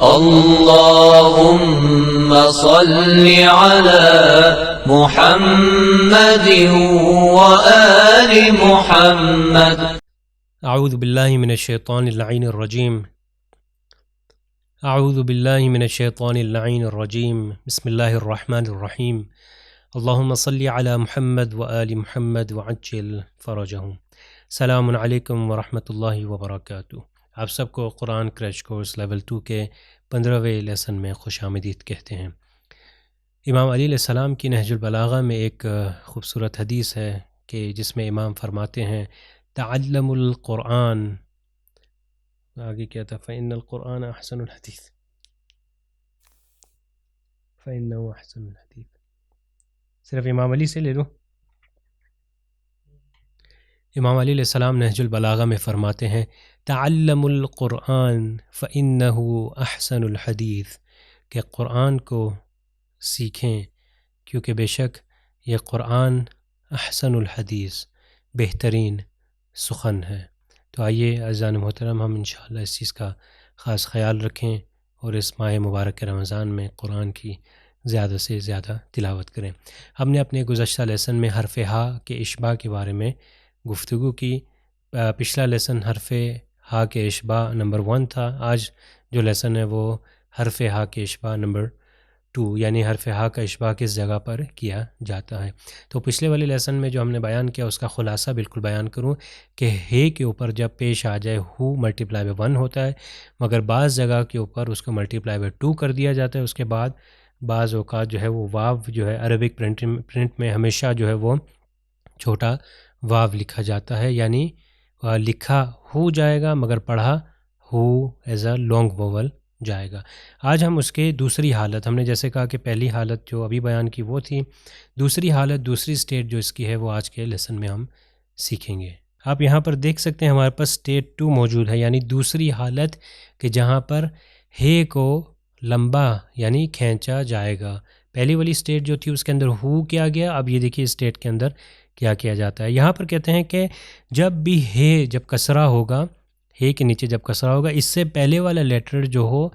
اللهم صل على محمد وآل محمد. اعوذ باللہ من الشیطان اللعین الرجیم. اعوذ باللہ من الشیطان اللعین الرجیم. بسم اللہ الرحمن الرحیم. اللہم صلی علی محمد وآل محمد وعجل فرجہم. السلام علیکم ورحمۃ اللہ وبرکاتہ. آپ سب کو قرآن کریش کورس لیول 2 کے 15ویں لیسن میں خوش آمدید کہتے ہیں. امام علی علیہ السلام کی نہج البلاغہ میں ایک خوبصورت حدیث ہے کہ جس میں امام فرماتے ہیں تعلم القرآن، آگے کیا تھا، فإن القرآن احسن الحدیث، فإنه احسن الحدیث. صرف امام علی سے لے لو. امام علی علیہ السلام نہج البلاغہ میں فرماتے ہیں تعلم القرآن فإنه احسن الحدیث، کہ قرآن کو سیکھیں کیونکہ بے شک یہ قرآن احسن الحدیث، بہترین سخن ہے. تو آئیے عزیزان محترم ہم انشاءاللہ اس چیز کا خاص خیال رکھیں اور اس ماہ مبارک رمضان میں قرآن کی زیادہ سے زیادہ تلاوت کریں. ہم نے اپنے گزشتہ لیسن میں حرف ہا کے اشباع کے بارے میں گفتگو کی. پچھلا لیسن حرف ہا کے اشباع نمبر 1 تھا. آج جو لیسن ہے وہ حرف ہا کے اشباع نمبر 2، یعنی حرف ہا کا اشباع کس جگہ پر کیا جاتا ہے. تو پچھلے والے لیسن میں جو ہم نے بیان کیا اس کا خلاصہ بالکل بیان کروں کہ ہے کے اوپر جب پیش آ جائے ہو ملٹیپلائی بائی 1 ہوتا ہے، مگر بعض جگہ کے اوپر اس کو ملٹیپلائی بائی 2 کر دیا جاتا ہے. اس کے بعد بعض اوقات جو ہے وہ واو جو ہے عربک پرنٹ میں ہمیشہ جو ہے وہ چھوٹا واو لکھا جاتا ہے، یعنی لکھا ہو جائے گا مگر پڑھا ہو ایز اے لانگ ووول جائے گا. آج ہم اس کے دوسری حالت، ہم نے جیسے کہا کہ پہلی حالت جو ابھی بیان کی وہ تھی، دوسری حالت دوسری سٹیٹ جو اس کی ہے وہ آج کے لیسن میں ہم سیکھیں گے. آپ یہاں پر دیکھ سکتے ہیں ہمارے پاس سٹیٹ 2 موجود ہے، یعنی دوسری حالت کہ جہاں پر ہے کو لمبا یعنی کھینچا جائے گا. پہلی والی سٹیٹ جو تھی اس کے اندر ہو کیا گیا، اب یہ دیکھیے سٹیٹ کے اندر کیا کیا جاتا ہے. یہاں پر کہتے ہیں کہ جب بھی ہے جب کسرہ ہوگا، ہے کے نیچے جب کسرہ ہوگا، اس سے پہلے والا لیٹر جو ہو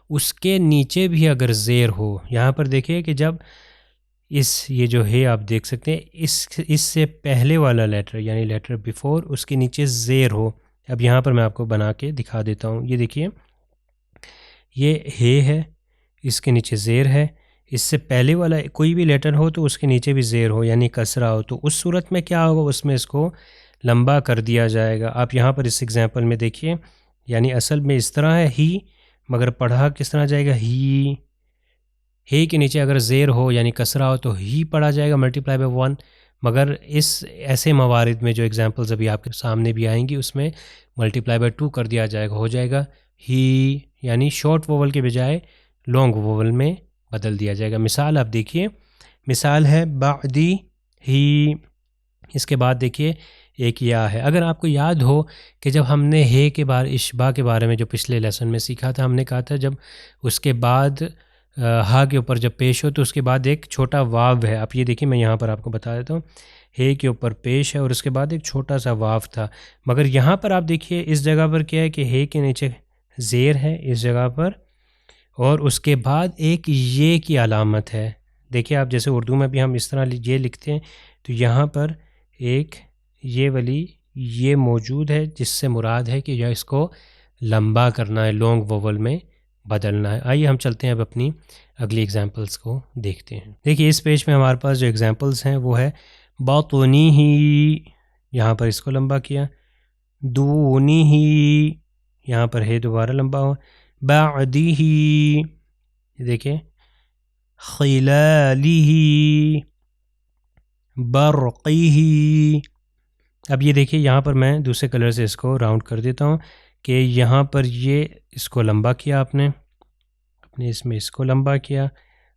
اس کے نیچے بھی اگر زیر ہو، یہاں پر دیکھیے کہ جب یہ جو ہے آپ دیکھ سکتے ہیں اس سے پہلے والا لیٹر یعنی لیٹر بیفور اس کے نیچے زیر ہو. اب یہاں پر میں آپ کو بنا کے دکھا دیتا ہوں. یہ دیکھیے یہ ہے، اس کے نیچے زیر ہے. اس سے پہلے والا کوئی بھی لیٹر ہو تو اس کے نیچے بھی زیر ہو یعنی کسرہ ہو، تو اس صورت میں کیا ہوگا، اس میں اس کو لمبا کر دیا جائے گا. آپ یہاں پر اس ایگزامپل میں دیکھیے، یعنی اصل میں اس طرح ہے ہی، مگر پڑھا کس طرح جائے گا، ہی. ہے کے نیچے اگر زیر ہو یعنی کسرہ ہو تو ہی پڑھا جائے گا ملٹیپلائی بائی 1، مگر اس ایسے موارد میں جو ایگزامپلز ابھی آپ کے سامنے بھی آئیں گی اس میں ملٹیپلائی بائی 2 کر دیا جائے گا، ہو جائے گا ہی، یعنی شارٹ ووول کے بجائے لانگ ووول میں بدل دیا جائے گا. مثال آپ دیکھیے، مثال ہے بعدی ہی، اس کے بعد دیکھیے ایک یا ہے. اگر آپ کو یاد ہو کہ جب ہم نے ہے کے اشباع کے بارے میں جو پچھلے لیسن میں سیکھا تھا، ہم نے کہا تھا جب اس کے بعد ہا کے اوپر جب پیش ہو تو اس کے بعد ایک چھوٹا واو ہے. آپ یہ دیکھیں، میں یہاں پر آپ کو بتا دیتا ہوں، ہے کے اوپر پیش ہے اور اس کے بعد ایک چھوٹا سا واو تھا، مگر یہاں پر آپ دیکھیے اس جگہ پر کیا ہے کہ ہے کے نیچے زیر ہے اس جگہ پر، اور اس کے بعد ایک یہ کی علامت ہے. دیکھیے آپ جیسے اردو میں بھی ہم اس طرح یہ لکھتے ہیں تو یہاں پر ایک یہ والی یہ موجود ہے جس سے مراد ہے کہ اس کو لمبا کرنا ہے، لانگ ووول میں بدلنا ہے. آئیے ہم چلتے ہیں اب اپنی اگلی ایگزامپلس کو دیکھتے ہیں. دیکھیے اس پیج میں ہمارے پاس جو ایگزامپلس ہیں وہ ہے باطنی ہی، یہاں پر اس کو لمبا کیا، دونی ہی، یہاں پر ہے دوبارہ لمبا ہوا، بعدی ہی، دیکھیں خلالی ہی، برقی ہی. اب یہ دیکھیے یہاں پر میں دوسرے کلر سے اس کو راؤنڈ کر دیتا ہوں کہ یہاں پر یہ اس کو لمبا کیا آپ نے اپنے اس میں اس کو لمبا کیا،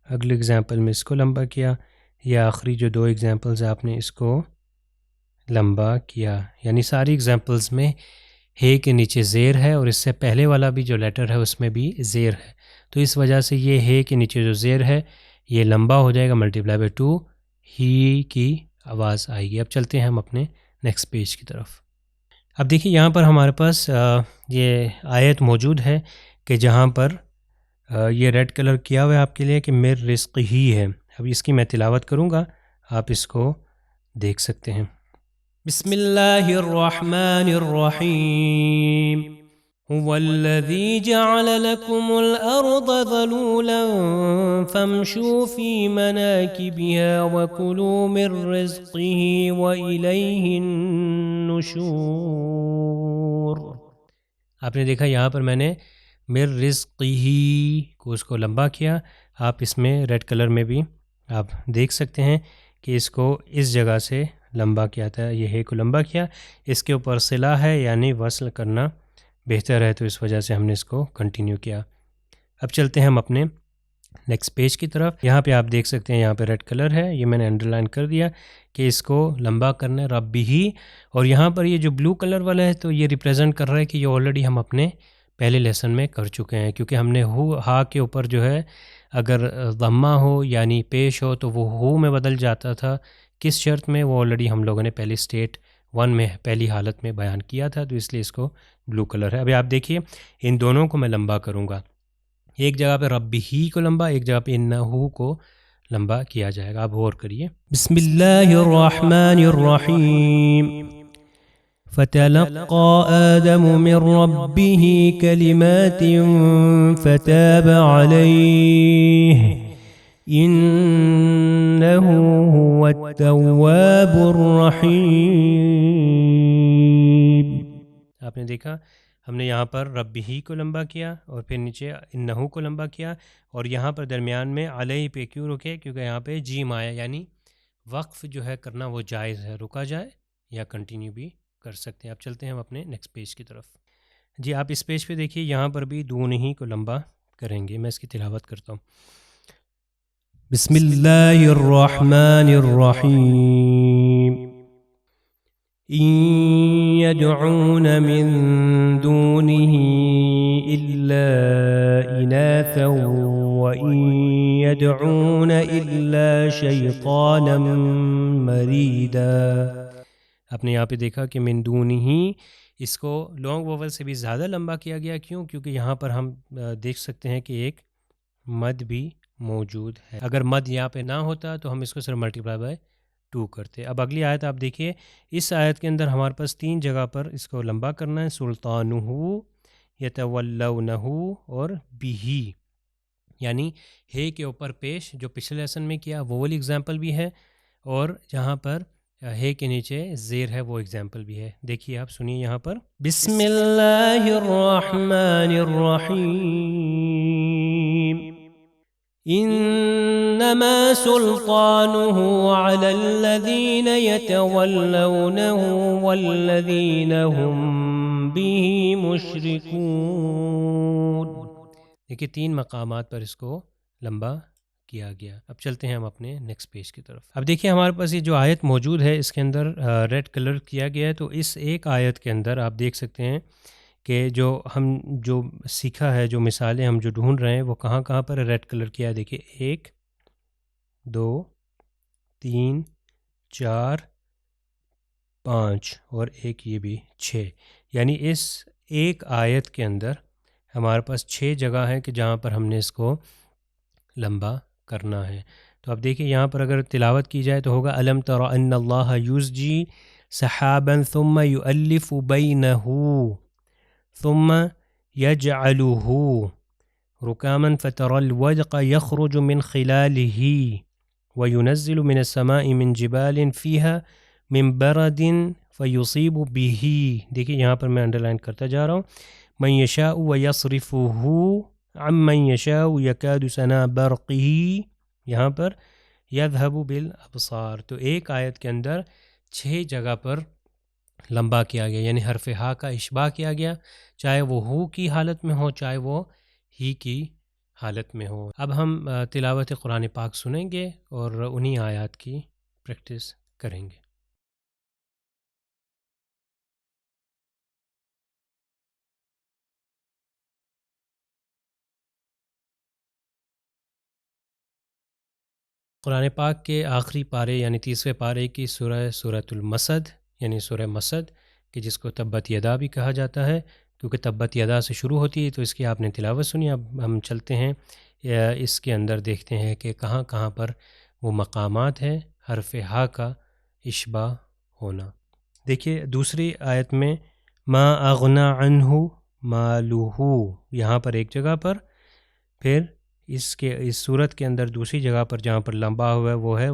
اگلے ایگزامپل میں اس کو لمبا کیا، یا آخری جو 2 ایگزامپلز آپ نے اس کو لمبا کیا. یعنی ساری ایگزامپلز میں ہے کے نیچے زیر ہے اور اس سے پہلے والا بھی جو لیٹر ہے اس میں بھی زیر ہے، تو اس وجہ سے یہ ہے کے نیچے جو زیر ہے یہ لمبا ہو جائے گا ملٹیپلائی بائی 2، ہی کی آواز آئے گی. اب چلتے ہیں ہم اپنے نیکسٹ پیج کی طرف. اب دیکھیے یہاں پر ہمارے پاس یہ آیت موجود ہے کہ جہاں پر یہ ریڈ کلر کیا ہوا ہے آپ کے لیے کہ میر رزق ہی ہے. اب اس کی میں تلاوت کروں گا، آپ اس کو دیکھ سکتے ہیں. بسم اللہ الرحمن الرحیم. هو الذي جعل لكم الأرض ذلولا فامشوا في مناكبها وكلوا من رزقه وإليه النشور. آپ نے دیکھا یہاں پر میں نے میر رزق ہی کو اس کو لمبا کیا. آپ اس میں ریڈ کلر میں بھی آپ دیکھ سکتے ہیں کہ اس کو اس جگہ سے لمبا کیا تھا، یہ ہے کو لمبا کیا. اس کے اوپر صلہ ہے یعنی وصل کرنا بہتر ہے، تو اس وجہ سے ہم نے اس کو کنٹینیو کیا. اب چلتے ہیں ہم اپنے نیکسٹ پیج کی طرف. یہاں پہ آپ دیکھ سکتے ہیں یہاں پہ ریڈ کلر ہے، یہ میں نے انڈر لائن کر دیا کہ اس کو لمبا کرنا ہے ربی ہی. اور یہاں پر یہ جو بلو کلر والا ہے تو یہ ریپریزنٹ کر رہا ہے کہ یہ آلریڈی ہم اپنے پہلے لیسن میں کر چکے ہیں، کیونکہ ہم نے ہا کے اوپر جو ہے اگر ضمہ ہو یعنی پیش ہو تو وہ ہو میں بدل جاتا تھا. کس شرط میں؟ وہ آلریڈی ہم لوگوں نے پہلی اسٹیٹ 1 میں پہلی حالت میں بیان کیا تھا، تو اس لیے اس کو بلو کلر ہے. ابھی آپ دیکھیے ان دونوں کو میں لمبا کروں گا. ایک جگہ پہ ربی ہی کو لمبا، ایک جگہ پہ انہو کو لمبا کیا جائے گا. آپ غور کریے. بسم اللہ الرحمن الرحیم. فتلقى آدم من ربه كلمات فتاب عليه إنه هو التواب الرحيم. آپ نے دیکھا ہم نے یہاں پر رب ہی کو لمبا کیا اور پھر نیچے انہو کو لمبا کیا، اور یہاں پر درمیان میں علیہ پہ کیوں رکے؟ کیونکہ یہاں پہ جیم آیا، یعنی وقف جو ہے کرنا وہ جائز ہے، رکا جائے یا کنٹینیو بھی کر سکتے ہیں. اب چلتے ہیں ہم اپنے نیکسٹ پیج کی طرف. جی آپ اس پیج پہ دیکھیے یہاں پر بھی دون ہی کو لمبا کریں گے. میں اس کی تلاوت کرتا ہوں. بسم اللہ الرحمن الرحیم. إن يدعون من دونه إلا إناثا وإن يدعون إلا شيطانا مريدا. آپ نے یہاں پہ دیکھا کہ من دونه اس کو لانگ ووول سے بھی زیادہ لمبا کیا گیا. کیوں؟ کیونکہ یہاں پر ہم دیکھ سکتے ہیں کہ ایک مد بھی موجود ہے. اگر مد یہاں پہ نہ ہوتا تو ہم اس کو صرف ملٹیپلائی بائی 2 کرتے. اب اگلی آیت آپ دیکھیے، اس آیت کے اندر ہمارے پاس 3 جگہ پر اس کو لمبا کرنا ہے. سلطانہ، یتولونہ اور بیہی، یعنی ہے کے اوپر پیش جو پچھلے لیسن میں کیا وہ والی اگزامپل بھی ہے، اور جہاں پر ہے کے نیچے زیر ہے وہ اگزامپل بھی ہے. دیکھیے آپ سنیے یہاں پر. بسم اللہ الرحمن الرحیم. انما سلطانه على الذين يتولونه والذين هم به مشركون. دیکھیے 3 مقامات پر اس کو لمبا کیا گیا. اب چلتے ہیں ہم اپنے نیکسٹ پیج کی طرف. اب دیکھیے ہمارے پاس یہ جو آیت موجود ہے اس کے اندر ریڈ کلر کیا گیا ہے. تو اس ایک آیت کے اندر آپ دیکھ سکتے ہیں کہ جو سیکھا ہے، جو مثالیں ہم جو ڈھونڈ رہے ہیں وہ کہاں کہاں پر ریڈ کلر کیا ہے. دیکھیے 1 2 3 4 5 اور ایک یہ بھی 6، یعنی اس ایک آیت کے اندر ہمارے پاس 6 جگہ ہیں کہ جہاں پر ہم نے اس کو لمبا کرنا ہے. تو اب دیکھیے یہاں پر اگر تلاوت کی جائے تو ہوگا الم تر ان اللہ یزجی سحابا ثم یؤلف بینہ ثم يجعله ركاما فترى الودق يخرج من خلاله وينزل من السماء من جبال فيها من برد فيصيب به. دیکھیے یہاں پر میں انڈر لائن کرتا جا رہا ہوں. من يشاء ويصرفه عن من يشاء يكاد سنا برقه، یہاں پر يذهب بالابصار. تو ایک آیت کے اندر 6 جگہ پر لمبا کیا گیا، یعنی حرف ہا کا اشباع کیا گیا، چاہے وہ ہو کی حالت میں ہو چاہے وہ ہی کی حالت میں ہو. اب ہم تلاوت قرآن پاک سنیں گے اور انہی آیات کی پریکٹس کریں گے. قرآن پاک کے آخری پارے یعنی 30ویں پارے کی سورۃ المسد، یعنی سورہ مسد کہ جس کو تبت یدا بھی کہا جاتا ہے، کیونکہ تبت یدا سے شروع ہوتی ہے تو اس کی آپ نے تلاوت سنی. اب ہم چلتے ہیں اس کے اندر دیکھتے ہیں کہ کہاں کہاں پر وہ مقامات ہیں حرف ہا کا اشباع ہونا. دیکھیے دوسری آیت میں ما اغنا عنہ مالہ، یہاں پر ایک جگہ پر، پھر اس صورت کے اندر دوسری جگہ پر جہاں پر لمبا ہوا ہے وہ ہے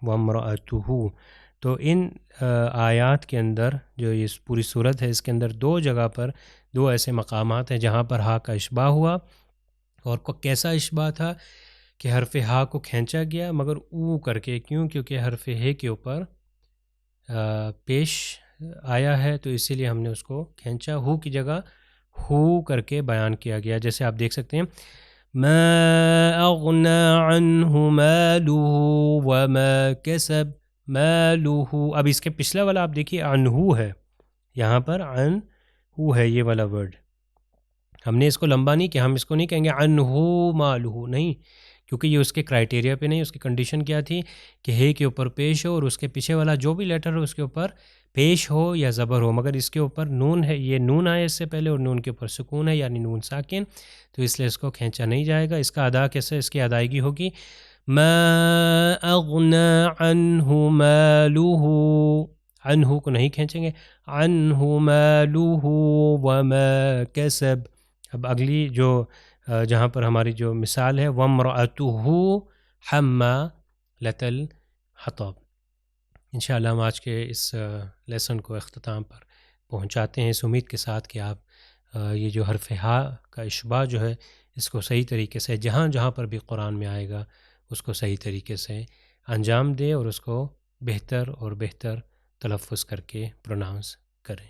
وامرأتہ. تو ان آیات کے اندر جو یہ پوری صورت ہے اس کے اندر دو جگہ پر دو ایسے مقامات ہیں جہاں پر ہا کا اشباع ہوا. اور کیسا اشباع تھا کہ حرف ہا کو کھینچا گیا مگر او کر کے. کیوں؟ کیونکہ حرف ہے کے اوپر پیش آیا ہے تو اسی لیے ہم نے اس کو کھینچا، ہو کی جگہ ہو کر کے بیان کیا گیا. جیسے آپ دیکھ سکتے ہیں ما اغنا عنہ مالہ وما کسب مالہ. اب اس کے پچھلا والا آپ دیکھیے عنہ ہے، یہاں پر عنہ ہے یہ والا ورڈ. ہم نے اس کو لمبا نہیں کیا، ہم اس کو نہیں کہیں گے عنہ مالہ، نہیں، کیونکہ یہ اس کے کرائٹیریا پہ نہیں. اس کی کنڈیشن کیا تھی کہ ہے کے اوپر پیش ہو اور اس کے پیچھے والا جو بھی لیٹر ہو اس کے اوپر پیش ہو یا زبر ہو، مگر اس کے اوپر نون ہے، یہ نون آیا اس سے پہلے اور نون کے اوپر سکون ہے یعنی نون ساکن، تو اس لیے اس کو کھینچا نہیں جائے گا. اس کا ادا کیسے، اس کی ادائیگی ہوگی ما اغنا عنہ مالہ، عنہ کو نہیں کھینچیں گے، عنہ مالہ وما کسب. اب اگلی جو جہاں پر ہماری جو مثال ہے وامرأتہ حمالۃ الحطب. انشاءاللہ ہم آج کے اس لیسن کو اختتام پر پہنچاتے ہیں اس امید کے ساتھ کہ آپ یہ جو حرف ہا کا اشباع جو ہے اس کو صحیح طریقے سے جہاں جہاں پر بھی قرآن میں آئے گا اس کو صحیح طریقے سے انجام دیں اور اس کو بہتر اور بہتر تلفظ کر کے پروناؤنس کریں.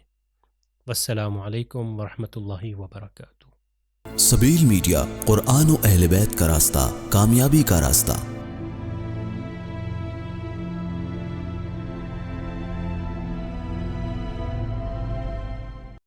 والسلام علیکم ورحمۃ اللہ وبرکاتہ. سبیل میڈیا، قرآن و اہل بیت کا راستہ، کامیابی کا راستہ.